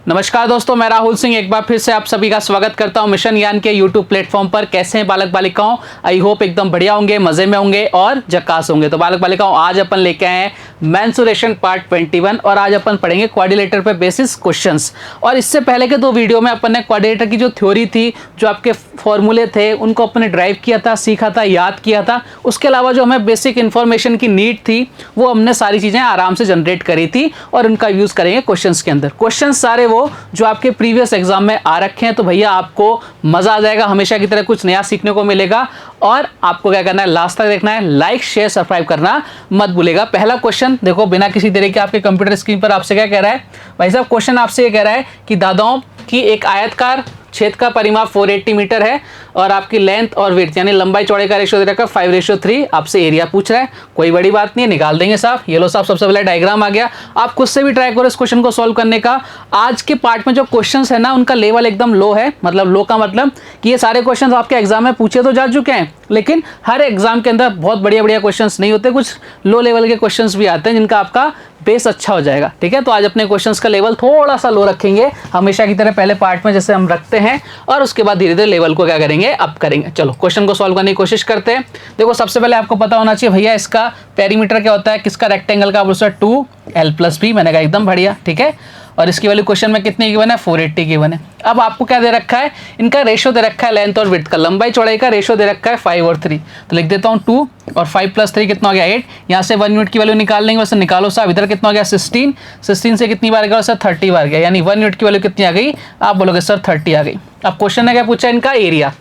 नमस्कार दोस्तों, मैं राहुल सिंह एक बार फिर से आप सभी का स्वागत करता हूं मिशन ज्ञान के यूट्यूब प्लेटफॉर्म पर। कैसे हैं बालक बालिकाओं? आई होप एकदम बढ़िया होंगे, मजे में होंगे और झकास होंगे। तो बालक बालिकाओं, आज अपन लेके आए हैं मेंसुरेशन पार्ट 21 और आज अपन पढ़ेंगे क्वाड्रिलेटर पे बेसिस क्वेश्चंस। और इससे पहले के 2 वीडियो में अपन ने क्वाड्रिलेटर की जो थ्योरी थी, जो आपके फॉर्मूले थे, उनको अपन ने ड्राइव किया था, सीखा था, याद किया था। उसके अलावा जो हमें बेसिक इन्फॉर्मेशन की नीड थी, वो हमने सारी चीज़ें आराम से जनरेट करी थी और उनका यूज़ करेंगे क्वेश्चंस के अंदर। क्वेश्चंस सारे वो जो आपके प्रीवियस एग्जाम में आ रखे हैं, तो भैया आपको मजा आ जाएगा, हमेशा की तरह कुछ नया सीखने को मिलेगा। और आपको क्या करना है, लास्ट तक देखना है, लाइक शेयर सब्सक्राइब करना मत भूलेगा। पहला क्वेश्चन देखो, बिना किसी देरी के आपके कंप्यूटर स्क्रीन पर आपसे क्या कह रहा है भाई साहब? क्वेश्चन आपसे ये कह रहा है कि दादाओं की एक आयतकार छेद का परिमाप 480 मीटर है और आपकी लेंथ और विड्थ यानी लंबाई चौड़ाई का रेशियो दे रखा है 5:3। आपसे एरिया पूछ रहा है, कोई बड़ी बात नहीं है, निकाल देंगे साहब। ये लो साहब, सबसे पहले डायग्राम आ गया। आप खुद से भी ट्राई करो इस क्वेश्चन को सॉल्व करने का। आज के पार्ट में जो क्वेश्चंस है ना, उनका लेवल एकदम लो है। मतलब लो का मतलब कि ये सारे क्वेश्चंस आपके एग्जाम में पूछे तो जा चुके हैं, लेकिन हर एग्जाम के अंदर बहुत बढ़िया बढ़िया क्वेश्चंस नहीं होते, कुछ लो लेवल के क्वेश्चंस भी आते हैं जिनका आपका बेस अच्छा हो जाएगा। ठीक है, तो आज अपने क्वेश्चंस का लेवल थोड़ा सा लो रखेंगे, हमेशा की तरह पहले पार्ट में जैसे हम रखते हैं, और उसके बाद धीरे धीरे लेवल को क्या करेंगे, अप करेंगे। चलो क्वेश्चन को सॉल्व करने की कोशिश करते हैं। देखो, सबसे पहले आपको पता होना चाहिए भैया इसका पेरीमीटर क्या होता है, किसका रेक्टेंगल का, 2l+b। मैंने कहा एकदम बढ़िया, ठीक है। और इसकी वैल्यू क्वेश्चन में कितनी गिवन है, 480 गिवन है। अब आपको क्या दे रखा है, इनका रेशियो दे रखा है लेंथ और विड्थ का, लंबाई चौड़ाई का रेशियो दे रखा है 5 और 3। तो लिख देता हूँ 2 और 5 + 3 कितना हो गया 8। यहाँ से 1 यूनिट की वैल्यू निकाल लेंगे, वैसे निकालो साहब। इधर कितना हो गया 16, 16 से कितनी बार गया सर, 30 बार गया, यानी 1 यूनिट की वैल्यू कितनी आ गई, आप बोलोगे सर 30 आ गई। अब क्वेश्चन ने क्या पूछा, इनका एरिया।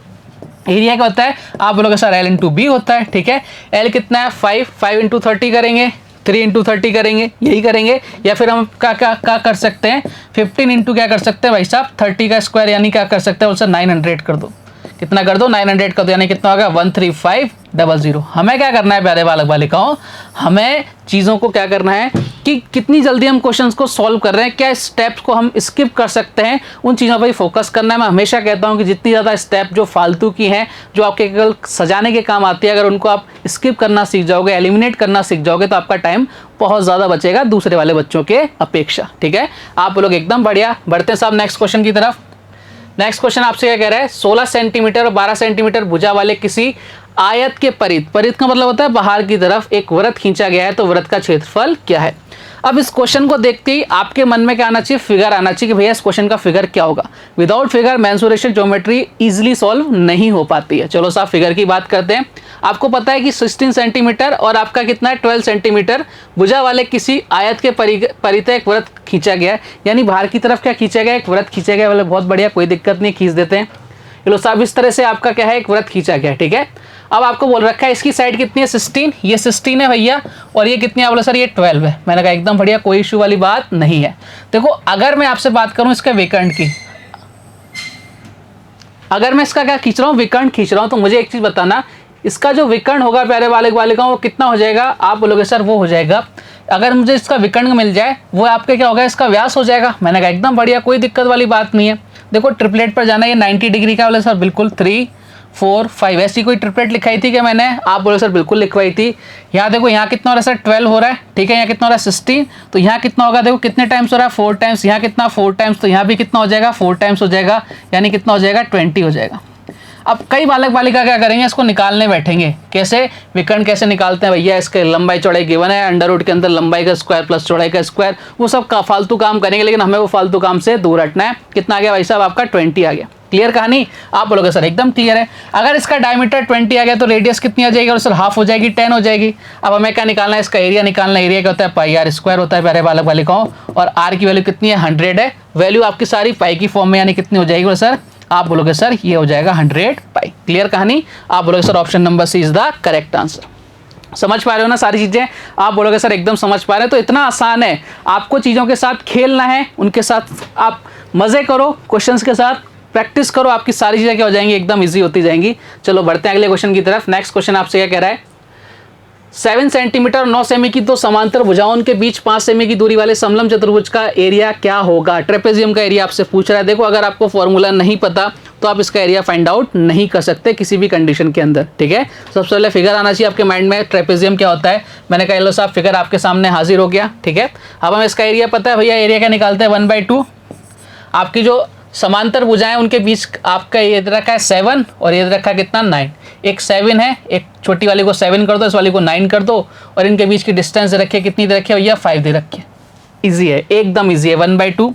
एरिया क्या होता है, आप बोलोगे सर L × B होता है। ठीक है, L कितना है 5 × 30 करेंगे, 3 × 30 करेंगे, यही करेंगे। या फिर हम क्या कर सकते हैं, 15 इंटू क्या कर सकते हैं भाई साहब, 30 का स्क्वायर, यानी क्या कर सकते हैं, उससे 900 कर दो। कितना कर दो, 900 कर दो, यानी कितना होगा 13500। हमें क्या करना है प्यारे बालक बालिकाओं, हमें चीज़ों को क्या करना है कि कितनी जल्दी हम क्वेश्चंस को सॉल्व कर रहे हैं, क्या स्टेप्स को हम स्किप कर सकते हैं, उन चीज़ों पर ही फोकस करना है। मैं हमेशा कहता हूं कि जितनी ज़्यादा स्टेप जो फालतू की हैं, जो आपके केवल सजाने के काम आती है, अगर उनको आप स्किप करना सीख जाओगे, एलिमिनेट करना सीख जाओगे, तो आपका टाइम बहुत ज़्यादा बचेगा दूसरे वाले बच्चों के अपेक्षा। ठीक है, आप लोग एकदम बढ़िया। बढ़ते हैं साहब नेक्स्ट क्वेश्चन की तरफ। नेक्स्ट क्वेश्चन आपसे क्या कह रहा है, 16 सेंटीमीटर और 12 सेंटीमीटर भुजा वाले किसी आयत के परिध, परिध का मतलब होता है बाहर की तरफ, एक वृत्त खींचा गया है, तो वृत्त का क्षेत्रफल क्या है। अब इस क्वेश्चन को देखते ही आपके मन में क्या आना चाहिए, फिगर आना चाहिए कि भैया इस क्वेश्चन का फिगर क्या होगा। Without figure mensuration geometry easily solve नहीं हो पाती है। चलो साहब फिगर की बात करते हैं। आपको पता है कि 16 सेंटीमीटर और आपका कितना है 12 सेंटीमीटर भुजा वाले किसी आयत के परिध एक वृत्त खींचा गया है, यानी बाहर की तरफ क्या खींचा गया, एक वृत्त खींचा गया। मतलब बहुत बढ़िया, कोई दिक्कत नहीं, खींच देते हैं। चलो साहब इस तरह से आपका क्या है, एक वृत्त खींचा गया। ठीक है, अब आपको बोल रखा है इसकी साइड कितनी है 16, ये 16 है भैया, और ये कितनी है, बोला सर ये 12 है। मैंने कहा एकदम बढ़िया, कोई इशू वाली बात नहीं है। देखो अगर मैं आपसे बात करूं इसके विकर्ण की, अगर मैं इसका क्या खींच रहा हूँ, विकर्ण खींच रहा हूँ, तो मुझे एक चीज बताना, इसका जो विकर्ण होगा प्यारे बालक बालिकाओं, वो कितना हो जाएगा, आप बोलोगे सर वो हो जाएगा, अगर मुझे इसका विकर्ण मिल जाए, वो आपके क्या होगा, इसका व्यास हो जाएगा। मैंने कहा एकदम बढ़िया, कोई दिक्कत वाली बात नहीं है। देखो ट्रिपलेट पर जाना, ये 90 डिग्री का, बोले सर बिल्कुल 3 4 5, ऐसी कोई ट्रिपलेट लिखाई थी क्या मैंने, आप बोले सर बिल्कुल लिखवाई थी। यहाँ देखो, यहाँ कितना हो रहा है सर 12 हो रहा है, ठीक है, यहाँ कितना हो रहा है 16, तो यहाँ कितना होगा, देखो कितने टाइम्स हो रहा है 4 टाइम्स, यहाँ कितना 4 टाइम्स, तो यहाँ भी कितना हो जाएगा 4 टाइम्स हो जाएगा, यानी कितना हो जाएगा 20 हो जाएगा। अब कई बालक बालिका क्या करेंगे, इसको निकालने बैठेंगे। कैसे, विकर्ण कैसे निकालते हैं भैया, इसके लंबाई चौड़ाई गिवन है, अंडर रूट के अंदर लंबाई का स्क्वायर प्लस चौड़ाई का स्क्वायर, वो सब का फालतू काम करेंगे, लेकिन हमें वो फालतू काम से दूर हटना है। कितना आ गया भाई साहब, आपका 20 आ गया। क्लियर कहानी, आप बोलोगे सर एकदम क्लियर है। अगर इसका डायमीटर 20 आ गया, तो रेडियस कितनी आ जाएगी, और सर हाफ हो जाएगी, 10 हो जाएगी। अब हमें क्या निकालना है, इसका एरिया निकालना है। एरिया क्या होता है, πr² होता है प्यारे बालक बालिकाओं, और r की वैल्यू कितनी है 100 है। वैल्यू आपकी सारी पाई की फॉर्म में, यानी कितनी हो जाएगी सर, आप बोलोगे सर ये हो जाएगा 100 पाई। क्लियर कहानी, आप बोलोगे sir option number C is the correct answer. समझ पा रहे हो ना सारी चीजें, आप बोलोगे सर एकदम समझ पा रहे हैं। तो इतना आसान है, आपको चीजों के साथ खेलना है, उनके साथ आप मजे करो, क्वेश्चंस के साथ प्रैक्टिस करो, आपकी सारी चीजें क्या हो जाएंगी, एकदम इजी होती जाएंगी। चलो बढ़ते हैं अगले क्वेश्चन की तरफ। नेक्स्ट क्वेश्चन आपसे क्या कह रहा है, 7 सेंटीमीटर और 9 सेमी की दो समांतर भुजाओं के बीच 5 सेमी की दूरी वाले समलंब चतुर्भुज का एरिया क्या होगा। ट्रेपेजियम का एरिया आपसे पूछ रहा है। देखो अगर आपको फॉर्मूला नहीं पता तो आप इसका एरिया फाइंड आउट नहीं कर सकते किसी भी कंडीशन के अंदर, ठीक है। सबसे पहले फिगर आना चाहिए आपके माइंड में, ट्रेपेजियम क्या होता है। मैंने कहा लो साहब फिगर आपके सामने हाजिर हो गया, ठीक है। अब हमें इसका एरिया पता है भैया, एरिया क्या निकालते हैं 1/2। आपकी जो समांतर भुजाएं उनके बीच आपका ये रखा है 7 और ये रखा है कितना 9। एक 7 है, एक छोटी वाली को 7 कर दो, इस वाली को 9 कर दो, और इनके बीच की डिस्टेंस रखिए कितनी दे रखी है भैया 5 दे रखी है। ईजी है, एकदम ईजी है। 1/2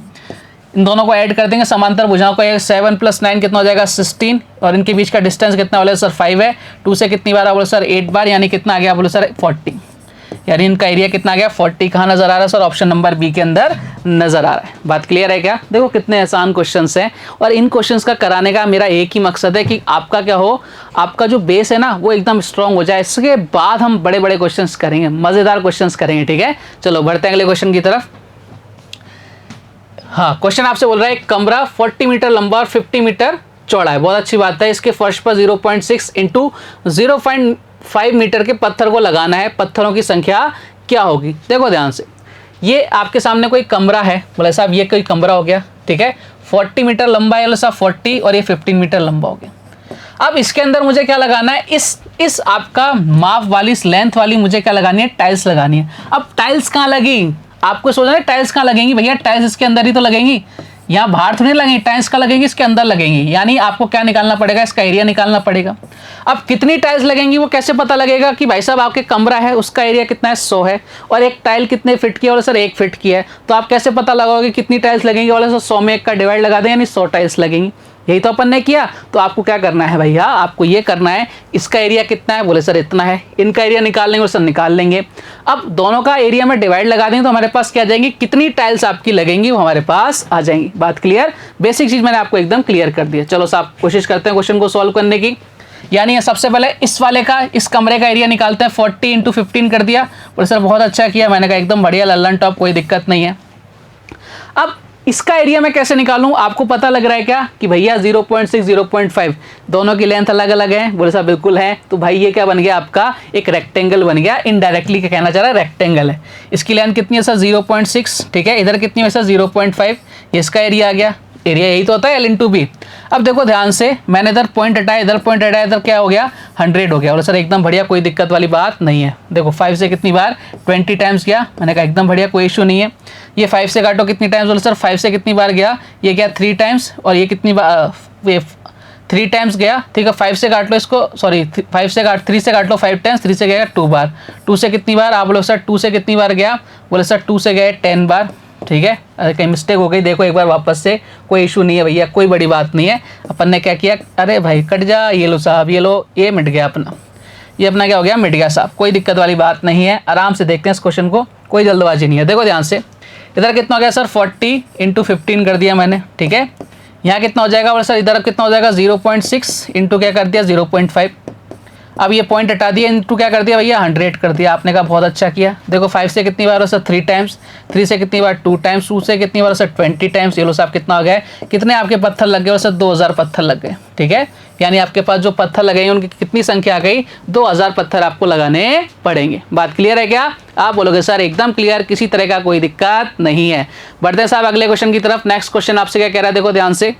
इन दोनों को ऐड कर देंगे समांतर भुजाओं को, 7 + 9 कितना हो जाएगा 16, और इनके बीच का डिस्टेंस कितना बोले सर 5 है। 2 से कितनी बार बोले सर 8 बार, यानी कितना आ गया बोले सर 40, यानी इनका एरिया कितना आ गया 40। कहाँ नजर आ रहा है सर? ऑप्शन नंबर बी के अंदर नजर आ रहा है। बात क्लियर है क्या? देखो कितने आसान क्वेश्चंस हैं, और इन क्वेश्चंस का कराने का मेरा एक ही मकसद है कि आपका क्या हो, आपका जो बेस है ना वो एकदम स्ट्रांग हो जाए। इसके बाद हम बड़े बड़े क्वेश्चंस करेंगे, मजेदार क्वेश्चंस करेंगे, ठीक है। चलो बढ़ते हैं अगले क्वेश्चन की तरफ। हाँ, क्वेश्चन आपसे बोल रहा है एक कमरा 40 मीटर लंबा और 50 मीटर चौड़ा है। बहुत अच्छी बात है। इसके फर्श पर 0.6 × 0.5 मीटर के पत्थर को लगाना है, पत्थरों की संख्या क्या होगी? देखो ध्यान से, ये आपके सामने कोई कमरा है, बोले साहब ये कोई कमरा हो गया, ठीक है। 40 मीटर लंबा है साहब 40, और ये 15 मीटर लंबा हो गया। अब इसके अंदर मुझे क्या लगाना है, इस आपका माप वाली, इस लेंथ वाली मुझे क्या लगानी है, टाइल्स लगानी है। अब टाइल्स कहाँ लगी? आपको सोचना है टाइल्स कहाँ लगेंगी भैया, टाइल्स इसके अंदर ही तो लगेंगी, यहाँ बाहर थोड़ी लगेंगी, टाइल्स का लगेंगी इसके अंदर लगेंगी। यानी आपको क्या निकालना पड़ेगा, इसका एरिया निकालना पड़ेगा। अब कितनी टाइल्स लगेंगी वो कैसे पता लगेगा कि भाई साहब आपके कमरा है उसका एरिया कितना है 100 है, और एक टाइल कितने फिट की है, और सर 1 फिट की है, तो आप कैसे पता लगाओगे कितनी टाइल्स लगेंगी? वाले सर 100 में 1 का डिवाइड लगा दें, यानी 100 टाइल्स लगेंगी। यही तो अपन ने किया। तो आपको क्या करना है भैया, आपको ये करना है, इसका एरिया कितना है, बोले सर इतना है, इनका एरिया निकाल लेंगे, सर निकाल लेंगे। अब दोनों का एरिया में डिवाइड लगा देंगे तो हमारे पास क्या आ जाएंगी, कितनी टाइल्स आपकी लगेंगी वो हमारे पास आ जाएंगी। बात क्लियर? बेसिक चीज मैंने आपको एकदम क्लियर कर दिया। चलो साहब कोशिश करते हैं क्वेश्चन को सॉल्व करने की। यानी सबसे पहले इस वाले का, इस कमरे का एरिया निकालते हैं। 40 × 15 कर दिया, बोले सर बहुत अच्छा किया, मैंने कहा एकदम बढ़िया लल्लन टॉप, कोई दिक्कत नहीं है। अब इसका एरिया मैं कैसे निकालूं? आपको पता लग रहा है क्या कि भैया 0.6 0.5 दोनों की लेंथ अलग अलग है? बोले साहब बिल्कुल है। तो भाई ये क्या बन गया आपका, एक रेक्टेंगल बन गया। इनडायरेक्टली क्या कहना चाह रहा है, रेक्टेंगल है। इसकी लेंथ कितनी है सर 0.6, ठीक है। इधर कितनी है सर 0.5, ये इसका एरिया आ गया। एरिया यही तो होता है L × B। अब देखो ध्यान से, मैंने इधर पॉइंट हटाया, इधर पॉइंट हटाया, इधर क्या हो गया 100 हो गया। और सर एकदम बढ़िया, कोई दिक्कत वाली बात नहीं है। देखो 5 से कितनी बार 20 टाइम्स गया, मैंने कहा एकदम बढ़िया, कोई इशू नहीं है। ये 5 से काटो कितनी टाइम्स, बोले सर 5 से कितनी बार गया, ये गया 3 टाइम्स, और ये कितनी बार 3 टाइम्स गया, ठीक है। 5 से काट लो इसको, सॉरी 3 से काट लो 5 टाइम्स, 3 से गया 2 बार। 2 से कितनी बार, आप बोलो सर 2 से कितनी बार गया, बोले सर 2 से गए 10 बार, ठीक है। अरे कहीं मिस्टेक हो गई, देखो एक बार वापस से, कोई इशू नहीं है भैया, कोई बड़ी बात नहीं है। अपन ने क्या किया, अरे भाई कट जा, ये लो साहब, ये लो, ये मिट गया अपना, ये अपना क्या हो गया, मिट गया साहब, कोई दिक्कत वाली बात नहीं है। आराम से देखते हैं इस क्वेश्चन को, कोई जल्दबाजी नहीं है। देखो ध्यान से, इधर कितना हो गया सर 40 × 15 कर दिया मैंने, ठीक है। यहाँ कितना हो जाएगा, बोले सर इधर कितना हो जाएगा 0.6 × क्या कर दिया 0.5। अब ये पॉइंट हटा दिया, इंटू क्या कर दिया भैया 100 कर दिया। आपने कहा बहुत अच्छा किया। देखो 5 से कितनी बार हो सर 3 टाइम्स, 3 से कितनी बार 2 टाइम्स, 2 से कितनी बार सर 20 टाइम्स। ये लो साहब कितना हो गया, कितने आपके पत्थर लग गए सर 2000 पत्थर लग गए, ठीक है। यानी आपके पास जो पत्थर लगे उनकी कितनी संख्या आ गई, 2000 पत्थर आपको लगाने पड़ेंगे। बात क्लियर है क्या? आप बोलोगे सर एकदम क्लियर, किसी तरह का कोई दिक्कत नहीं है। बढ़ते हैं साहब अगले क्वेश्चन की तरफ। नेक्स्ट क्वेश्चन आपसे क्या कह रहा है, देखो ध्यान से।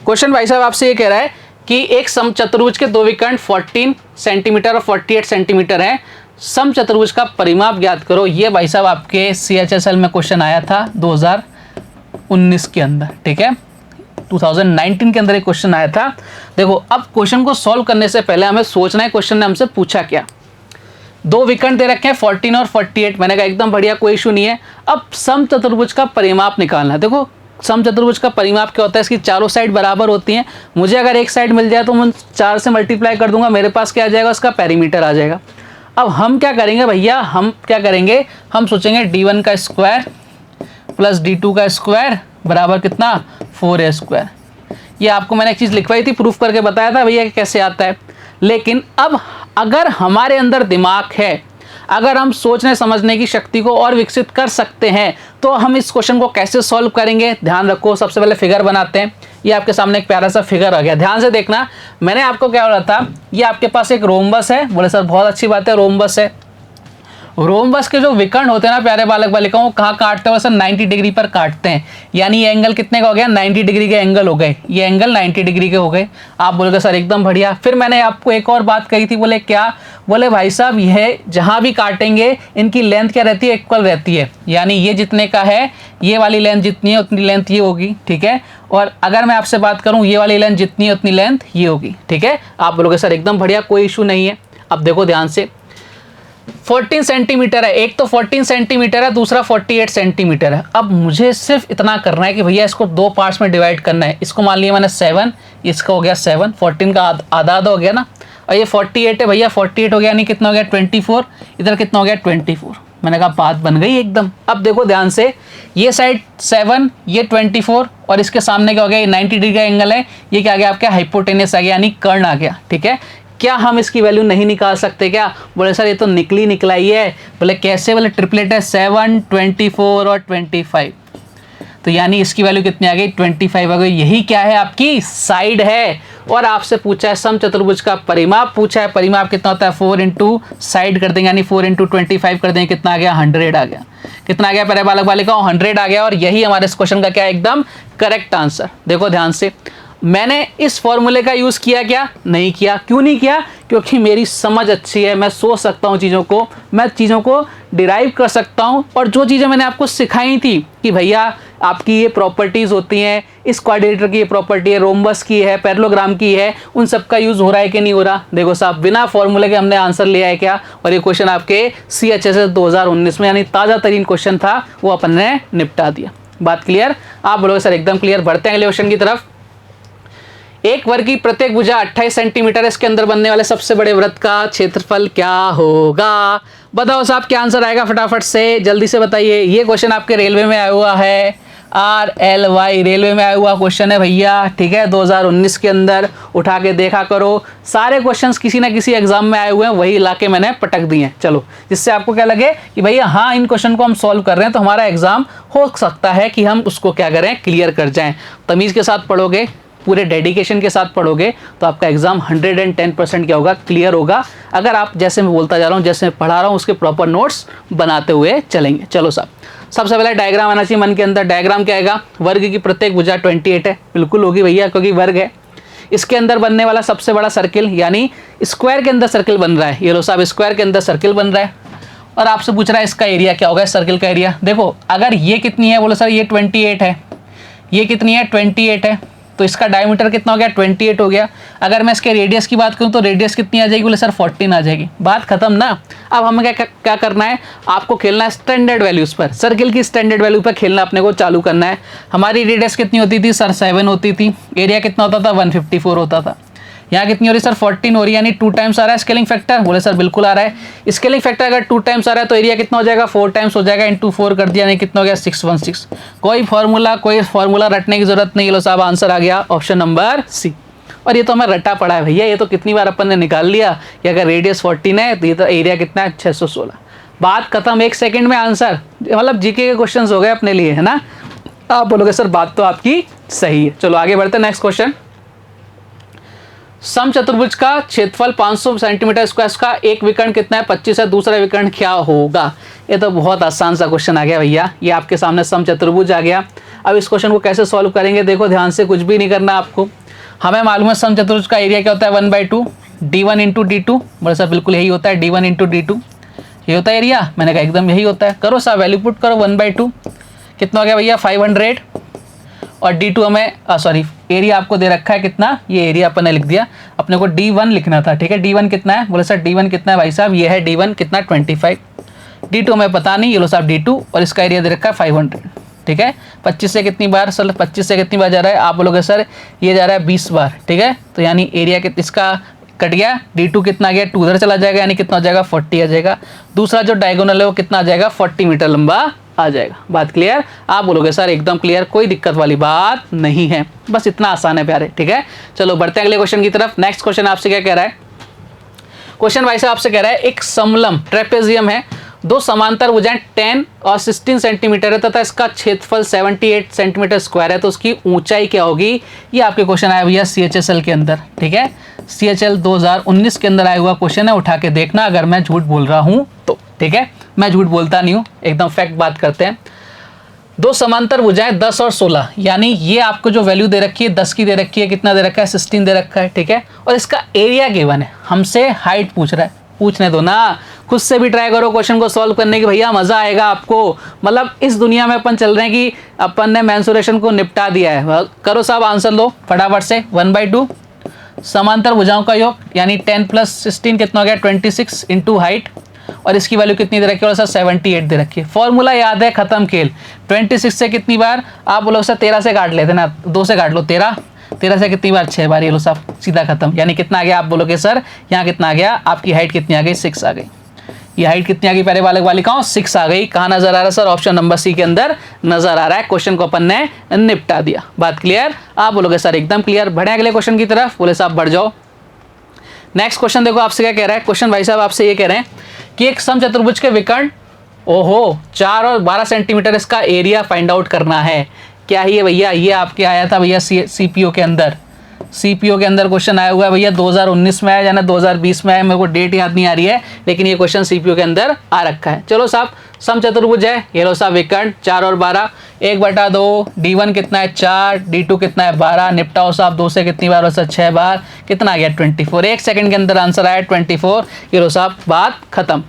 क्वेश्चन भाई साहब आपसे ये कह रहा है कि एक समचतुर्भुज के 2 विकर्ण 14 सेंटीमीटर और 48 सेंटीमीटर हैं। समचतुर्भुज का परिमाप ज्ञात करो। ये भाई साहब आपके CHSL में क्वेश्चन आया था 2019 के अंदर, ठीक है। 2019 के अंदर एक क्वेश्चन आया था। देखो अब क्वेश्चन को सॉल्व करने से पहले हमें सोचना है क्वेश्चन ने हमसे पूछा क्या। 2 विकर्ण दे रखे हैं 14 और 48, मैंने कहा एकदम बढ़िया, कोई इशू नहीं है। अब समचतुर्भुज का परिमाप निकालना है। देखो समचतुर्भुज का परिमाप क्या होता है, इसकी चारों साइड बराबर होती हैं। मुझे अगर एक साइड मिल जाए तो मैं 4 से मल्टीप्लाई कर दूंगा, मेरे पास क्या आ जाएगा, उसका पेरीमीटर आ जाएगा। अब हम क्या करेंगे भैया, हम क्या करेंगे, हम सोचेंगे d1 का स्क्वायर प्लस d2 का स्क्वायर बराबर कितना 4a²। ये आपको मैंने एक चीज़ लिखवाई थी, प्रूफ करके बताया था भैया कि कैसे आता है। लेकिन अब अगर हमारे अंदर दिमाग है, अगर हम सोचने समझने की शक्ति को और विकसित कर सकते हैं, तो हम इस क्वेश्चन को कैसे सॉल्व करेंगे। ध्यान रखो, सबसे पहले फिगर बनाते हैं। ये आपके सामने एक प्यारा सा फिगर आ गया, ध्यान से देखना। मैंने आपको क्या बोला था, ये आपके पास एक रोम्बस है, बोले सर बहुत अच्छी बात है, रोम्बस है। रोम्बस के जो विकर्ण होते हैं ना प्यारे बालक बालिकाओं, कहाँ काटते हैं, सर 90 डिग्री पर काटते हैं। यानी ये एंगल कितने का हो गया, 90 डिग्री के एंगल हो गए, ये एंगल 90 डिग्री के हो गए। आप बोलोगे सर एकदम बढ़िया। फिर मैंने आपको एक और बात कही थी, बोले क्या, बोले भाई साहब यह जहाँ भी काटेंगे इनकी लेंथ क्या रहती है, इक्वल रहती है। यानी ये जितने का है, ये वाली लेंथ जितनी है उतनी लेंथ ये होगी, ठीक है। और अगर मैं आपसे बात करूँ, ये वाली लेंथ जितनी है उतनी लेंथ ये होगी, ठीक है। आप बोलोगे सर एकदम बढ़िया, कोई इशू नहीं है। अब देखो ध्यान से, 14 सेंटीमीटर है, एक तो 14 सेंटीमीटर है, दूसरा 48 सेंटीमीटर है। अब मुझे सिर्फ इतना करना है कि भैया इसको दो पार्ट्स में डिवाइड करना है। इसको मान लिया मैंने 7, इसका हो गया 7, 14 का आधा आधा हो गया ना, और ये 48 है भैया, 48 हो गया, यानी कितना हो गया 24, इधर कितना हो गया 24। मैंने कहा बात बन गई एकदम। अब देखो ध्यान से, ये साइड 7, ये 24, और इसके सामने क्या हो गया, ये 90 डिग्री का एंगल है, ये क्या आ गया आपका हाइपोटेनस आ गया, यानी कर्ण आ गया, ठीक है। क्या हम इसकी वैल्यू नहीं निकाल सकते क्या? बोले सर ये तो निकला ही है। बोले कैसे? बोले ट्रिपलेट है 7, 24 और 25, तो यानी इसकी वैल्यू कितनी आ गई, 25 आ गई। यही क्या है, आपकी साइड है। और आपसे पूछा है समचतुर्भुज का परिमाप पूछा है, परिमाप कितना होता है 4 इंटू साइड कर देंगे, यानी 4 इंटू 25 कर देंगे, कितना आ गया 100 आ गया। कितना आ गया प्यारे बालक बालिकाओं, 100 आ गया। और यही हमारे इस क्वेश्चन का क्या है, एकदम करेक्ट आंसर। देखो ध्यान से, मैंने इस फॉर्मूले का यूज़ किया क्या, नहीं किया। क्यों नहीं किया? क्योंकि मेरी समझ अच्छी है, मैं सोच सकता हूँ चीज़ों को, मैं चीज़ों को डिराइव कर सकता हूँ। और जो चीज़ें मैंने आपको सिखाई थी कि भैया आपकी ये प्रॉपर्टीज़ होती हैं, इस क्वाड्रिलेटरल की ये प्रॉपर्टी है, रोम्बस की है, पैरेललोग्राम की है, उन सब का यूज़ हो रहा है कि नहीं हो रहा। देखो साहब, बिना फॉर्मूले के हमने आंसर लिया है क्या, और ये क्वेश्चन आपके CHSS 2019 में, यानी ताज़ा तरीन क्वेश्चन था, वो अपन ने निपटा दिया। बात क्लियर? आप बोलोगे सर एकदम क्लियर। बढ़ते हैं अगले क्वेश्चन की तरफ। एक वर्ग की प्रत्येक भुजा 28 सेंटीमीटर, इसके अंदर बनने वाले सबसे बड़े वृत्त का क्षेत्रफल क्या होगा? बताओ साहब क्या आंसर आएगा, फटाफट से जल्दी से बताइए। ये क्वेश्चन आपके रेलवे में आया हुआ है, RLY रेलवे में आया हुआ क्वेश्चन है भैया, ठीक है। 2019 के अंदर उठा के देखा करो, सारे क्वेश्चंस किसी ना किसी एग्जाम में आए हुए हैं, वही ला के मैंने पटक दिए हैं। चलो, जिससे आपको क्या लगे कि भैया हाँ इन क्वेश्चन को हम सॉल्व कर रहे हैं, तो हमारा एग्जाम हो सकता है कि हम उसको क्या करें, क्लियर कर जाएं। तमीज़ के साथ पढ़ोगे, पूरे डेडिकेशन के साथ पढ़ोगे, तो आपका एग्जाम 110% क्या होगा, क्लियर होगा। अगर आप, जैसे मैं बोलता जा रहा हूँ, जैसे मैं पढ़ा रहा हूँ, उसके प्रॉपर नोट्स बनाते हुए चलेंगे। चलो साहब, सबसे पहले डायग्राम आना चाहिए मन के अंदर। डायग्राम क्या आएगा, वर्ग की प्रत्येक भुजा 28 है, बिल्कुल होगी भैया, क्योंकि वर्ग है। इसके अंदर बनने वाला सबसे बड़ा सर्किल, यानी स्क्वायर के अंदर सर्किल बन रहा है। ये लो साहब, स्क्वायर के अंदर सर्किल बन रहा है। और आपसे पूछ रहा है इसका एरिया क्या होगा, सर्किल का एरिया। देखो, अगर ये कितनी है, बोलो सर ये 28 है, ये कितनी है 28 है, तो इसका डायमीटर कितना हो गया 28 हो गया। अगर मैं इसके रेडियस की बात करूं तो रेडियस कितनी आ जाएगी, बोले सर 14 आ जाएगी। बात खत्म ना। अब हमें क्या करना है, आपको खेलना है स्टैंडर्ड वैल्यूज़ पर, सर्किल की स्टैंडर्ड वैल्यू पर खेलना अपने को चालू करना है। हमारी रेडियस कितनी होती थी सर, 7 होती थी। एरिया कितना होता था, 154 होता था। यहाँ कितनी हो रही सर, 14 हो रही है, यानी 2 टाइम्स आ रहा है स्केलिंग फैक्टर। बोले सर बिल्कुल आ रहा है। स्केलिंग फैक्टर अगर 2 टाइम्स आ रहा है तो एरिया कितना हो जाएगा, 4 टाइम्स हो जाएगा, इंटू 4 कर दिया, यानी कितना हो गया 616। कोई फॉर्मूला रटने की जरूरत नहीं है। लो साहब, आंसर आ गया ऑप्शन नंबर C। और ये तो हमें रटा पड़ा है भैया, ये तो कितनी बार अपन ने निकाल लिया कि अगर रेडियस 14 है तो ये तो एरिया कितना है 616। बात खत्म, 1 सेकंड में आंसर। मतलब जीके के क्वेश्चन हो गए अपने लिए, है ना। आप बोलोगे सर बात तो आपकी सही है। चलो आगे बढ़ते हैं, नेक्स्ट क्वेश्चन। समचतुर्भुज का क्षेत्रफल 500 सेंटीमीटर स्क्वायर, का एक विकर्ण कितना है 25 है, दूसरा विकर्ण क्या होगा? ये तो बहुत आसान सा क्वेश्चन आ गया भैया। ये आपके सामने समचतुर्भुज आ गया। अब इस क्वेश्चन को कैसे सॉल्व करेंगे, देखो ध्यान से, कुछ भी नहीं करना आपको। हमें मालूम है समचतुर्भुज का एरिया क्या होता है, 1/2 D1 इंटू D2। बोले सर बिल्कुल यही होता है, D1 इंटू D2 ये होता है एरिया। मैंने कहा एकदम यही होता है। करो साहब, वैल्यू पुट करो, 1/2 कितना हो गया भैया 500, और D2 हमें सॉरी एरिया आपको दे रखा है कितना, ये एरिया अपन ने लिख दिया, अपने को D1 लिखना था, ठीक है। D1 कितना है, बोले सर D1 कितना है भाई साहब, ये है D1 कितना 25। D2 हमें पता नहीं, ये लो साहब D2, और इसका एरिया दे रखा है 500, ठीक है। 25 से कितनी बार सर, 25 से कितनी बार जा रहा है, आप बोलोगे सर ये जा रहा है 20 बार, ठीक है। तो यानी एरिया इसका कट गया, D2 कितना आ गया 2 उधर चला जाएगा, यानी कितना हो जाएगा 40 आ जाएगा। दूसरा जो डायगोनल है वो कितना आ जाएगा 40 मीटर लंबा आ जाएगा। बात क्लियर? आप बोलोगे सर एकदम क्लियर, कोई दिक्कत वाली बात नहीं है, बस इतना आसान है प्यारे, ठीक है। चलो बढ़ते हैं अगले क्वेश्चन की तरफ। नेक्स्ट क्वेश्चन आपसे क्या कह रहा है, क्वेश्चन भाई साहब आपसे कह रहा है एक समलम ट्रेपेजियम है, दो समांतर भुजाएं 10 और 16 सेंटीमीटर है तथा इसका क्षेत्रफल 78 सेंटीमीटर स्क्वायर है, तो उसकी ऊंचाई क्या होगी? ये आपके क्वेश्चन आया भैया CHSL के अंदर, ठीक है। CHL 2019 के अंदर आया हुआ क्वेश्चन है, उठा के देखना अगर मैं झूठ बोल रहा हूं तो, ठीक है। मैं झूठ बोलता नहीं हूँ, एकदम फैक्ट बात करते हैं। दो समांतर भुजाएं 10 और 16, यानी ये आपको जो वैल्यू दे रखी है 10 की दे रखी है, कितना दे रखा है 16 दे रखा है, ठीक है। और इसका एरिया गिवन है, हमसे हाइट पूछ रहा है, पूछने दो ना, खुद से भी ट्राई करो क्वेश्चन को सॉल्व करने की, भैया मजा आएगा आपको। मतलब इस दुनिया में अपन चल रहे हैं कि अपन ने मेंसुरेशन को निपटा दिया है। करो साहब आंसर लो फटाफट से। 1/2 समांतर भुजाओं का योग, यानी 10 + 16 कितना हो गया 26 इंटू हाइट, और इसकी वैल्यू कितनी दे रखी है सर 78 दे रखी है। फॉर्मूला याद है, खत्म खेल। 26 से कितनी बार आप बोलो सर 13 से काट लेते ना, 2 से काट लो, 13 से कितनी बार 6 बार, ये लो साहब सीधा खत्म। यानी कितना आ गया आप बोलोगे सर यहाँ कितना आ गया, आपकी हाइट कितनी आ गई 6 आ गई। ये हाइट कितनी आ गई प्यारे बालक बालिकाओं 6 आ गई। कहाँ नजर आ रहा है सर, ऑप्शन नंबर सी के अंदर नजर आ रहा है। क्वेश्चन को अपन ने निपटा दिया। बात क्लियर, आप बोलोगे सर एकदम क्लियर। बढ़े अगले क्वेश्चन की तरफ, बोले साहब बढ़ जाओ। नेक्स्ट क्वेश्चन देखो आपसे क्या कह रहा है क्वेश्चन, भाई साहब आपसे ये कह रहे हैं कि एक समचतुर्भुज के विकर्ण, ओहो 4 और 12 सेंटीमीटर इसका एरिया फाइंड आउट करना है। क्या ही है भैया, ये आपके आया था भैया सीपीओ के अंदर, सीपीओ के अंदर क्वेश्चन आया हुआ है भैया 2019 में आया या 2020 में आया, मेरे को डेट याद नहीं आ रही है, लेकिन ये क्वेश्चन सीपीओ के अंदर आ रखा है। चलो साहब समचतुर्भुज है, ये लो साहब विकर्ण 4 और 12, 1/2, D1 कितना है 4, D2 कितना है 12, निपटाओ साहब 2 से कितनी बार सर 6 बार, कितना आ गया 24। 1 सेकंड के अंदर आंसर आया 24। ये लो साहब बात खत्म।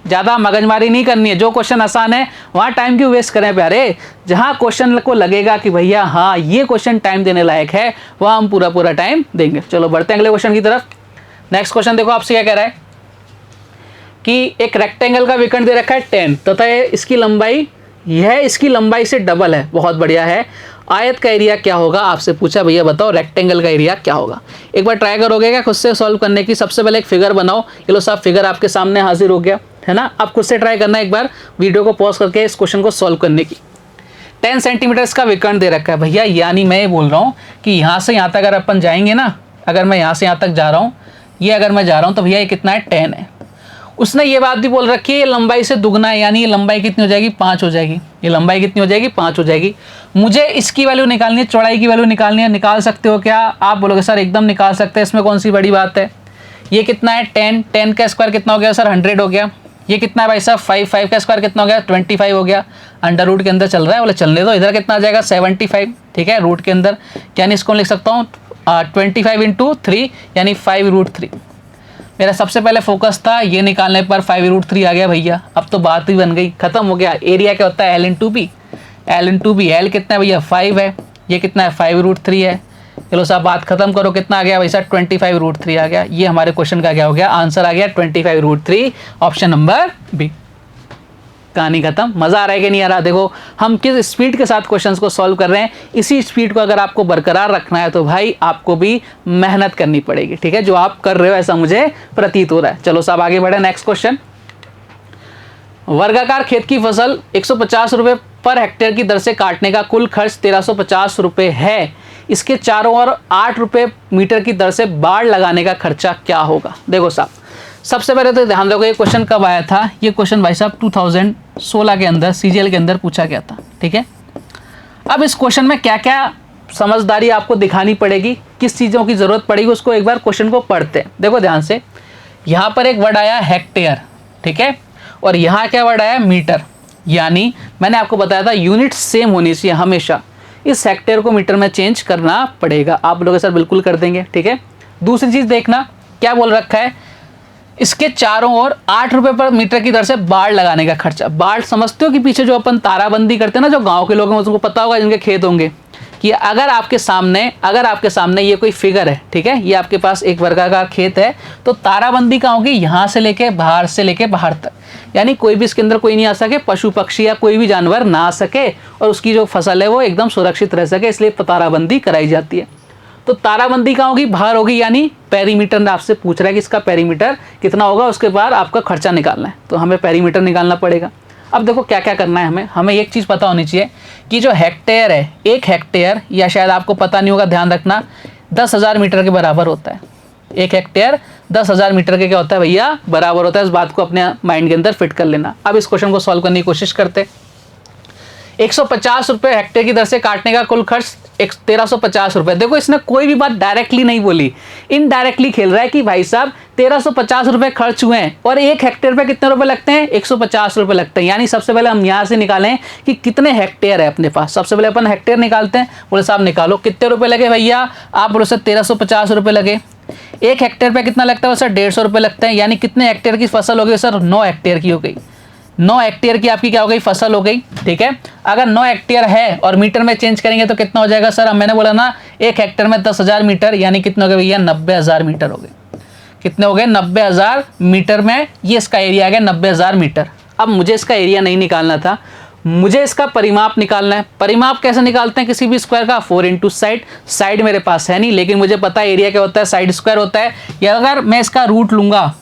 ज़्यादा मगजमारी नहीं करनी है, जो क्वेश्चन आसान है वहाँ टाइम क्यों वेस्ट करें प्यारे। जहाँ क्वेश्चन को लगेगा कि भैया हाँ ये क्वेश्चन टाइम देने लायक है, वहाँ हम पूरा टाइम देंगे। चलो बढ़ते हैं अगले क्वेश्चन की तरफ। नेक्स्ट क्वेश्चन देखो आपसे क्या कह रहा है कि एक रेक्टेंगल का विकर्ण दे रखा है 10 तथा इसकी लंबाई, यह इसकी लंबाई से डबल है, बहुत बढ़िया है। आयत का एरिया क्या होगा, आपसे पूछा भैया बताओ रेक्टेंगल का एरिया क्या होगा। एक बार ट्राई करोगे क्या खुद से सॉल्व करने की। सबसे पहले एक फिगर बनाओ, ये लो साहब फिगर आपके सामने हाजिर हो गया है ना। अब खुद से ट्राई करना एक बार वीडियो को पॉज करके इस क्वेश्चन को सॉल्व करने की। 10 सेंटीमीटर का विकर्ण दे रखा है भैया, यानी मैं ये बोल रहा हूँ कि यहाँ से यहाँ तक अगर अपन जाएंगे ना, अगर मैं यहाँ से यहाँ तक जा रहा हूँ, ये अगर मैं जा रहा हूँ तो भैया ये कितना है 10 है। उसने ये बात भी बोल रखी है ये लंबाई से दुगना है, यानी ये लंबाई कितनी हो जाएगी 5 हो जाएगी। ये लंबाई कितनी हो जाएगी 5 हो जाएगी। मुझे इसकी वैल्यू निकालनी है, चौड़ाई की वैल्यू निकालनी है। निकाल सकते हो क्या, आप बोलोगे सर एकदम निकाल सकते हैं, इसमें कौन सी बड़ी बात है। ये कितना है 10 का स्क्वायर कितना हो गया सर 100 हो गया। ये कितना है भाई साहब 5 का स्क्वायर कितना हो गया 25 हो गया। अंडर रूट के अंदर चल रहा है, बोले चलने दो। इधर कितना आ जाएगा 75, ठीक है रूट के अंदर, यानी इसको लिख सकता हूँ 25 × 3 यानी 5√3। मेरा सबसे पहले फोकस था ये निकालने पर 5√3 आ गया भैया। अब तो बात ही बन गई, खत्म हो गया। एरिया क्या होता है L × B, L × B। L कितना है भैया 5 है, ये कितना है 5√3 है। चलो साहब बात खत्म करो, कितना आ गया भाई साहब 25√3 आ गया। ये हमारे क्वेश्चन का क्या हो गया, आंसर आ गया 25√3, ऑप्शन नंबर बी। कहानी खत्म। मजा आ रहा है कि नहीं आ रहा। देखो हम किस स्पीड के साथ क्वेश्चंस को सॉल्व कर रहे हैं, इसी स्पीड को अगर आपको बरकरार रखना है तो भाई आपको भी मेहनत करनी पड़ेगी, ठीक है। जो आप कर रहे हो ऐसा मुझे प्रतीत हो रहा है। चलो साहब आगे बढ़े। नेक्स्ट क्वेश्चन, वर्गाकार खेत की फसल 150 रुपये पर हेक्टेयर की दर से काटने का कुल खर्च 1350 रुपये है। इसके चारों ओर 8 रुपये मीटर की दर से बाड़ लगाने का खर्चा क्या होगा। देखो साहब सबसे पहले तो ध्यान रखो ये क्वेश्चन कब आया था। ये क्वेश्चन भाई साहब 2016 के अंदर CGL के अंदर पूछा गया था, ठीक है। अब इस क्वेश्चन में क्या क्या समझदारी आपको दिखानी पड़ेगी, किस चीज़ों की ज़रूरत पड़ेगी, उसको एक बार क्वेश्चन को पढ़ते हैं। देखो ध्यान से, यहाँ पर एक वर्ड आया हेक्टेयर, ठीक है, और यहाँ क्या वर्ड आया मीटर। यानी मैंने आपको बताया था यूनिट सेम होनी चाहिए हमेशा। इस हेक्टेयर को मीटर में चेंज करना पड़ेगा। आप लोग सर बिल्कुल कर देंगे, ठीक है। दूसरी चीज़ देखना क्या बोल रखा है, इसके चारों ओर 8 रुपये पर मीटर की दर से बाड़ लगाने का खर्चा। बाड़ समझते हो कि पीछे जो अपन ताराबंदी करते हैं ना, जो गांव के लोग हैं उनको पता होगा, जिनके खेत होंगे, कि अगर आपके सामने ये कोई फिगर है, ठीक है, ये आपके पास एक वर्गाकार खेत है, तो ताराबंदी कहाँ होगी, यहाँ से लेके बाहर से लेके बाहर तक, यानी कोई भी इसके अंदर कोई नहीं आ सके, पशु पक्षी या कोई भी जानवर ना आ सके, और उसकी जो फसल है वो एकदम सुरक्षित रह सके, इसलिए ताराबंदी कराई जाती है। तो ताराबंदी कहाँ होगी, बाहर होगी, यानी पेरीमीटर ने आपसे पूछ रहा है कि इसका पेरीमीटर कितना होगा, उसके बाद आपका खर्चा निकालना है, तो हमें पेरीमीटर निकालना पड़ेगा। अब देखो क्या क्या करना है हमें एक चीज़ पता होनी चाहिए कि जो हेक्टेयर है, एक हेक्टेयर, या शायद आपको पता नहीं होगा, ध्यान रखना, 10,000 मीटर के बराबर होता है। एक हेक्टेयर 10,000 मीटर के क्या होता है भैया, बराबर होता है। इस बात को अपने माइंड के अंदर फिट कर लेना। अब इस क्वेश्चन को सॉल्व करने की कोशिश करते। 150 रुपये हेक्टेयर की दर से काटने का कुल खर्च 1350 रुपये। देखो इसने कोई भी बात डायरेक्टली नहीं बोली, इनडायरेक्टली खेल रहा है कि भाई साहब 1350 रुपये खर्च हुए हैं और 1 हेक्टेयर पे कितने रुपए लगते हैं, 150 रुपये लगते हैं। यानी सबसे पहले हम यहाँ से निकालें कि कितने हेक्टेयर है अपने पास। सबसे पहले अपन हेक्टेयर निकालते हैं। बोले साहब निकालो कितने रुपए लगे भैया, आप बोलो सर 1350 रुपये लगे। 1 हेक्टेयर पे कितना लगता है सर, 150 रुपये लगते हैं। यानी कितने हेक्टेयर की फसल हो गई सर, 9 हेक्टेयर की हो गई। 9 हेक्टेयर की आपकी क्या हो गई, फसल हो गई। ठीक है, अगर 9 हेक्टेयर है और मीटर में चेंज करेंगे तो कितना हो जाएगा सर, अब मैंने बोला ना 1 हेक्टेयर में 10,000 मीटर, यानी कितने हो गए भैया, 90,000 मीटर हो गए। कितने हो गए, 90,000 मीटर में ये इसका एरिया आ गया 90,000 मीटर। अब मुझे इसका एरिया नहीं निकालना था, मुझे इसका परिमाप निकालना है। परिमाप कैसे निकालते हैं किसी भी स्क्वायर का, 4 इंटू साइड मेरे पास है नहीं, लेकिन मुझे पता है एरिया क्या होता है, साइड स्क्वायर होता है। या अगर मैं इसका रूट लूंगा,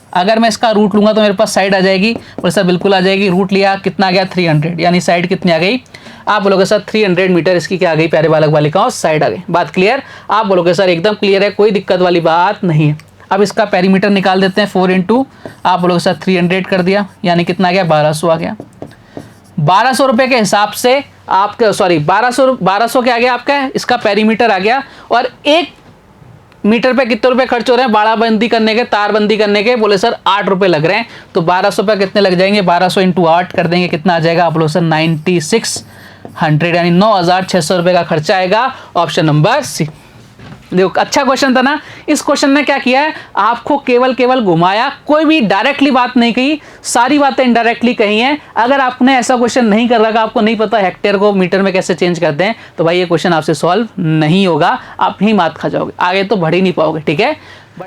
तो मेरे पास साइड आ जाएगी। बोले सर बिल्कुल आ जाएगी। रूट लिया, कितना आ गया 300, यानी साइड कितनी आ गई, आप बोलोगे सर 300 मीटर इसकी क्या आ गई, प्यारे बालक बालिकाओं साइड आ गई। बात क्लियर, आप बोलोगे सर एकदम क्लियर है, कोई दिक्कत वाली बात नहीं है। अब इसका पेरीमीटर निकाल देते हैं, 4 इंटू आप बोलोगे सर 300 कर दिया, यानी कितना आ गया, 1200 आ गया। 1200 रुपये के हिसाब से आपके, सॉरी 1200 क्या आ गया आपका, इसका पेरीमीटर आ गया। और 1 मीटर पे कितने रुपए खर्च हो रहे हैं, बाड़ाबंदी करने के, तारबंदी करने के, बोले सर 8 रुपये लग रहे हैं। तो 1200 पे कितने लग जाएंगे, 1200 इंटू 8 कर देंगे, कितना आ जाएगा, आप बोलो सर 9600, यानी 9600 रुपये का खर्चा आएगा। Option number C. देखो अच्छा क्वेश्चन था ना। इस क्वेश्चन ने क्या किया है, आपको केवल घुमाया, कोई भी डायरेक्टली बात नहीं कही, सारी बातें इनडायरेक्टली कही हैं। अगर आपने ऐसा क्वेश्चन नहीं कर रखा, आपको नहीं पता हेक्टेयर को मीटर में कैसे चेंज करते हैं, तो भाई ये क्वेश्चन आपसे सॉल्व नहीं होगा, आप ही मात खा जाओगे, आगे तो बढ़ ही नहीं पाओगे। ठीक है,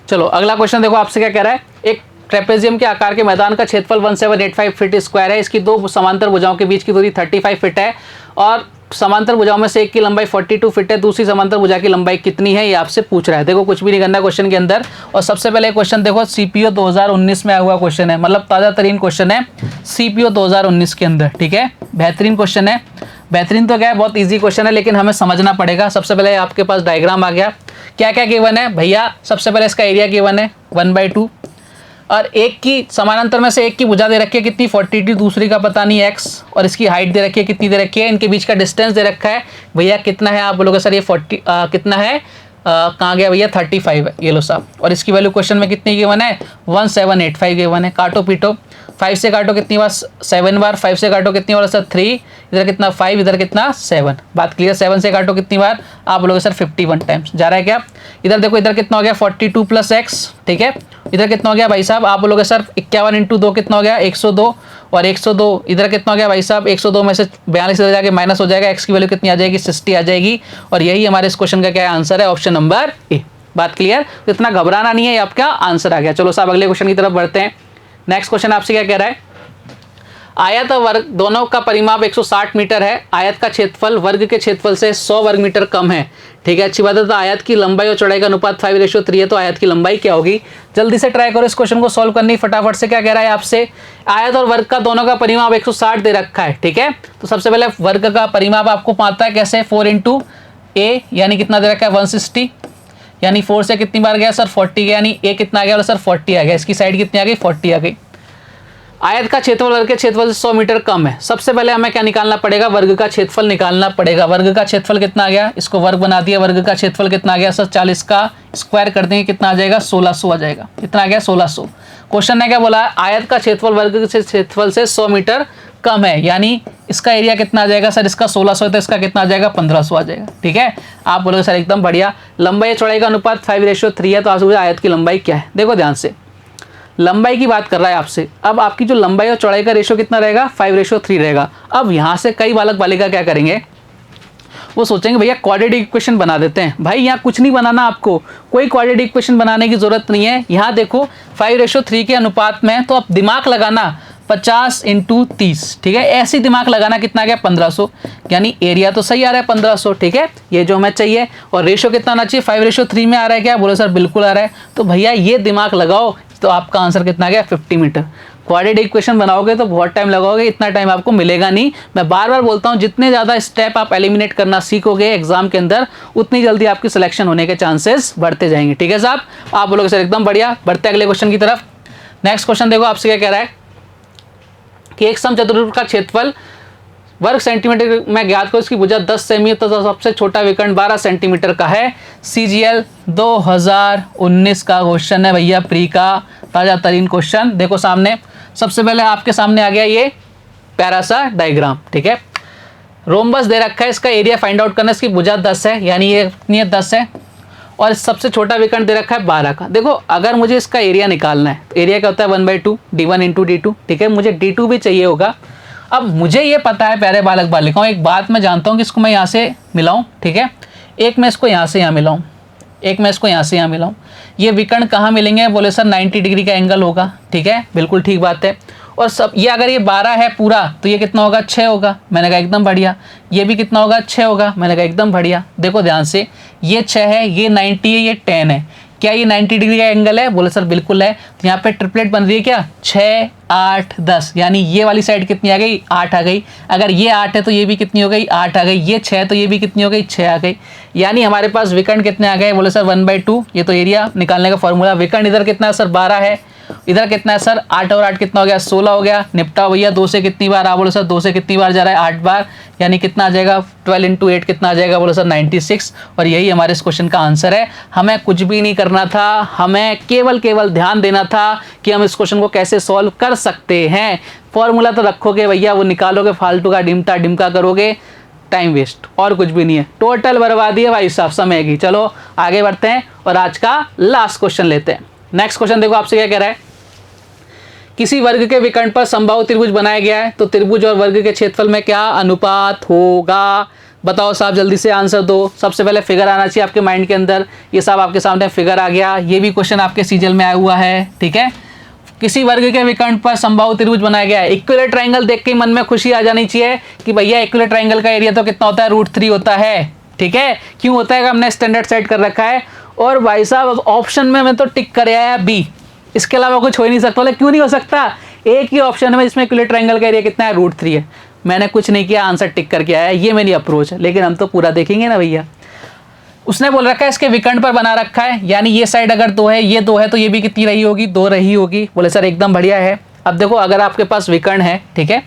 चलो अगला क्वेश्चन देखो आपसे क्या कह रहा है। एक ट्रेपेजियम के आकार के मैदान का क्षेत्रफल 1785 फीट स्क्वायर है। इसकी 2 समांतर भुजाओं के बीच की दूरी 35 फीट है और समांतर भुजाओं में से एक की लंबाई 42 फीट है। दूसरी समांतर भुजा की लंबाई कितनी है, ये आपसे पूछ रहा है। देखो कुछ भी नहीं करना क्वेश्चन के अंदर। और सबसे पहले क्वेश्चन देखो, सीपीओ 2019 में आया हुआ क्वेश्चन है, मतलब ताज़ा तरीन क्वेश्चन है सीपीओ 2019 के अंदर। ठीक है, बेहतरीन क्वेश्चन है। बेहतरीन तो क्या है, बहुत ईजी क्वेश्चन है, लेकिन हमें समझना पड़ेगा। सबसे पहले आपके पास डायग्राम आ गया, क्या क्या गिवन है भैया। सबसे पहले इसका एरिया गिवन है 1/2 और एक की समानांतर में से एक की भुजा दे रखी है कितनी 42, दूसरी का पता नहीं x, और इसकी हाइट दे रखी है कितनी दे रखी है, इनके बीच का डिस्टेंस दे रखा है भैया कितना है, आप बोलोगे सर ये 40 कितना है, कहाँ गया भैया 35 है, ये लो साहब। और इसकी वैल्यू क्वेश्चन में कितनी गिवन है 1785 गिवन है। काटो पीटो, 5 से काटो कितनी बार 7 बार, 5 से काटो कितनी बार सर 3, इधर कितना 5, इधर कितना 7। बात क्लियर, 7 से काटो कितनी बार, आप बोलोगे सर 51 टाइम्स जा रहा है क्या। इधर देखो, इधर कितना हो गया 42 प्लस x, ठीक है। इधर कितना हो गया भाई साहब, आप बोलोगे सर 51 इंटू 2 कितना हो गया 102, और 102 इधर कितना हो गया भाई साहब 102 में से 42 इधर जाके माइनस हो जाएगा, x की वैल्यू कितनी आ जाएगी 60 आ जाएगी। और यही हमारे इस क्वेश्चन का क्या आंसर है, ऑप्शन नंबर ए। बात क्लियर, इतना घबराना नहीं है, ये आपका आंसर आ गया। चलो साहब अगले क्वेश्चन की तरफ बढ़ते हैं। नेक्स्ट क्वेश्चन आपसे क्या कह रहा है, आयत और वर्ग दोनों का परिमाप 160 मीटर है। आयत का क्षेत्रफल वर्ग के क्षेत्रफल से 100 वर्ग मीटर कम है। ठीक है, अच्छी बात है। तो आयत की लंबाई और चौड़ाई का अनुपात 5:3 है, तो आयत की लंबाई क्या होगी। जल्दी से ट्राई करो इस क्वेश्चन को सॉल्व करनी फटाफट से। क्या कह रहा है आपसे, आयत और वर्ग का दोनों का परिमाप 160 दे रखा है। ठीक है, तो सबसे पहले वर्ग का परिमाप आपको पाता है कैसे, 4 इंटू ए, यानी कितना दे रखा है 160, यानी 4 से कितनी बार गया सर 40 गया, यानी ए कितना आ गया सर 40 आ गया। इसकी साइड कितनी आ गई 40 आ गई। आयत का क्षेत्रफल वर्ग के क्षेत्रफल से 100 मीटर कम है। सबसे पहले हमें क्या निकालना पड़ेगा, वर्ग का क्षेत्रफल निकालना पड़ेगा। वर्ग का क्षेत्रफल कितना आ गया, इसको वर्ग बना दिया। वर्ग का क्षेत्रफल कितना आ गया सर 40 का स्क्वायर कर देंगे, कितना आ जाएगा 1600 आ जाएगा। कितना आ गया 1600। क्वेश्चन ने क्या बोला, आयत का क्षेत्रफल वर्ग के क्षेत्रफल से 100 मीटर कम है, यानी इसका एरिया कितना आ जाएगा सर, इसका 1600 है तो इसका कितना आ जाएगा 1500 आ जाएगा। ठीक है, आप बोलोगे सर एकदम बढ़िया। लंबाई चौड़ाई का अनुपात 5:3 है, तो आपसे आयत की लंबाई क्या है। देखो ध्यान से, लंबाई की बात कर रहा है आपसे। अब आपकी जो लंबाई और चौड़ाई का रेशो कितना रहेगा 5:3 रहेगा। अब यहाँ से कई बालक बालिका क्या करेंगे, वो सोचेंगे भैया क्वाड्रेटिक इक्वेशन बना देते हैं। भाई यहाँ कुछ नहीं बनाना, आपको कोई क्वाड्रेटिक इक्वेशन बनाने की जरूरत नहीं है। यहाँ देखो 5:3 के अनुपात में, तो आप दिमाग लगाना 50 इंटू 30। ठीक है, ऐसे दिमाग लगाना, कितना आ गया 1500, यानी एरिया तो सही आ रहा है 1500। ठीक है, ये जो हमें चाहिए। और रेशो कितना आना चाहिए 5:3 में आ रहा है क्या, बोलो सर बिल्कुल आ रहा है। तो भैया ये दिमाग लगाओ, तो आपका आंसर कितना आ गया 50 मीटर। क्वाड्रेटिक इक्वेशन बनाओगे तो बहुत टाइम लगाओगे, इतना टाइम आपको मिलेगा नहीं। मैं बार बार बोलता हूँ, जितने ज़्यादा स्टेप आप एलिमिनेट करना सीखोगे एग्जाम के अंदर, उतनी जल्दी आपकी सिलेक्शन होने के चांसेस बढ़ते जाएंगे। ठीक है साहब, आप बोलोगे सर एकदम बढ़िया। बढ़ते अगले क्वेश्चन की तरफ। नेक्स्ट क्वेश्चन देखो आपसे क्या कह रहा है कि एक समचतुर्भुज का क्षेत्रफल वर्ग सेंटीमीटर में ज्ञात करो इसकी भुजा 10 सेमी है, तो सबसे छोटा विकर्ण 12 सेंटीमीटर का है। CGL 2019 का क्वेश्चन है भैया, प्री का ताजा तरीन क्वेश्चन। देखो सामने, सबसे पहले आपके सामने आ गया ये प्यारा सा डायग्राम, ठीक है। रोम्बस दे रखा है, इसका एरिया फाइंड आउट करना है। इसकी भुजा 10 है, यानी ये कितनी है 10 है, और सबसे छोटा विकर्ण दे रखा है 12 का। देखो अगर मुझे इसका एरिया निकालना है तो एरिया क्या होता है 1/2 D1 × D2, ठीक है। मुझे D2 भी चाहिए होगा। अब मुझे ये पता है प्यारे बालक बालिकाओं, एक बात मैं जानता हूँ कि इसको मैं यहाँ से मिलाऊँ, ठीक है, एक मैं इसको यहाँ से यहाँ मिलाऊँ, एक मैं इसको यहाँ से यहाँ मिलाऊँ। ये विकर्ण कहाँ मिलेंगे, बोले सर 90 डिग्री का एंगल होगा, ठीक है, बिल्कुल ठीक बात है। और सब ये अगर ये 12 है पूरा तो ये कितना होगा 6 होगा, मैंने कहा एकदम बढ़िया। ये भी कितना होगा 6 होगा, मैंने कहा एकदम बढ़िया। देखो ध्यान से, ये 6 है, ये 90 है, ये 10 है, क्या ये 90 डिग्री का एंगल है, बोले सर बिल्कुल है। तो यहाँ पे ट्रिपलेट बन रही है क्या 6 8 10, यानी ये वाली साइड कितनी आ गई 8 आ गई। अगर ये 8 है तो ये भी कितनी हो गई 8 आ गई। ये 6 है तो ये भी कितनी हो गई 6 आ गई। यानी हमारे पास विकर्ण कितने आ गए, बोले सर 1/2। ये तो एरिया निकालने का फॉर्मूला। विकर्ण इधर कितना है सर 12 है, इधर कितना है सर 8 और 8 कितना हो गया 16 हो गया। निपटा भैया, 2 से कितनी बार आ, बोले सर 2 से कितनी बार जा रहा है 8 बार, यानी कितना आ जाएगा 12 × 8 कितना आ जाएगा, बोले सर 96। और यही हमारे इस क्वेश्चन का आंसर है। हमें कुछ भी नहीं करना था, हमें केवल ध्यान देना था कि हम इस क्वेश्चन को कैसे सॉल्व कर सकते हैं। फॉर्मूला तो रखोगे भैया, वो निकालोगे, फालतू का डिमटा डिमका करोगे, टाइम वेस्ट, और कुछ भी नहीं है। टोटल बर्बादी है भाई साहब समय की। चलो आगे बढ़ते हैं और आज का लास्ट क्वेश्चन लेते हैं। नेक्स्ट क्वेश्चन देखो आपसे क्या कह रहा है, किसी वर्ग के विकर्ण पर समबाहु त्रिभुज बनाया गया है, तो त्रिभुज और वर्ग के क्षेत्रफल में क्या अनुपात होगा। बताओ साहब, जल्दी से आंसर दो। सबसे पहले फिगर आना चाहिए आपके माइंड के अंदर। ये साहब आपके सामने फिगर आ गया, ये भी क्वेश्चन आपके सीजीएल में आया हुआ है, ठीक है। किसी वर्ग के विकर्ण पर समबाहु त्रिभुज बनाया गया है। इक्विलेटरल ट्रायंगल देख के मन में खुशी आ जानी चाहिए कि भैया इक्विलेटरल ट्रायंगल का एरिया तो कितना होता है √3 होता है, ठीक है। क्यों होता है, हमने स्टैंडर्ड सेट कर रखा है। और भाई साहब ऑप्शन में मैं तो टिक कर आया बी, इसके अलावा कुछ हो ही नहीं सकता। बोले क्यों नहीं हो सकता, एक ही ऑप्शन है जिसमें इक्विलेटरल ट्रायंगल का एरिया कितना है √3 है। मैंने कुछ नहीं किया, आंसर टिक करके आया, ये मेरी अप्रोच है। लेकिन हम तो पूरा देखेंगे ना भैया। उसने बोल रखा है इसके विकर्ण पर बना रखा है, यानी ये साइड अगर 2 है, ये 2 है, तो ये भी कितनी रही होगी 2 रही होगी। बोले सर एकदम बढ़िया है। अब देखो अगर आपके पास विकर्ण है, ठीक है,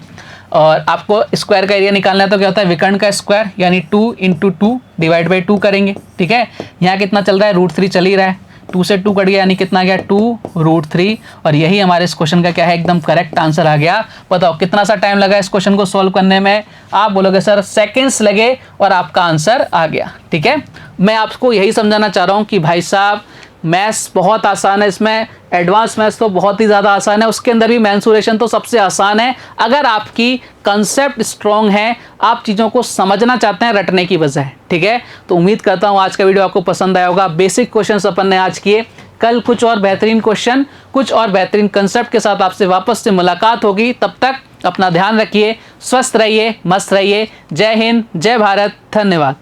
और आपको स्क्वायर का एरिया निकालना है, तो क्या होता है विकर्ण का स्क्वायर, यानी 2 × 2 / 2 करेंगे, ठीक है। यहाँ कितना चल रहा है √3 चल ही रहा है, 2 से 2 कट गया, यानी कितना गया 2√3। और यही हमारे इस क्वेश्चन का क्या है, एकदम करेक्ट आंसर आ गया। बताओ कितना सा टाइम लगा इस क्वेश्चन को सॉल्व करने में, आप बोलोगे सर सेकंड्स लगे, और आपका आंसर आ गया, ठीक है। मैं आपको यही समझाना चाह रहा हूँ कि भाई साहब मैथ्स बहुत आसान है, इसमें एडवांस मैथ्स तो बहुत ही ज़्यादा आसान है, उसके अंदर भी मेंसुरेशन तो सबसे आसान है। अगर आपकी कंसेप्ट स्ट्रॉन्ग है, आप चीज़ों को समझना चाहते हैं रटने की बजाय, ठीक है। तो उम्मीद करता हूँ आज का वीडियो आपको पसंद आया होगा। बेसिक क्वेश्चंस अपन ने आज किए, कल कुछ और बेहतरीन क्वेश्चन, कुछ और बेहतरीन कंसेप्ट के साथ आपसे वापस से मुलाकात होगी। तब तक अपना ध्यान रखिए, स्वस्थ रहिए, मस्त रहिए। जय हिंद, जय भारत, धन्यवाद।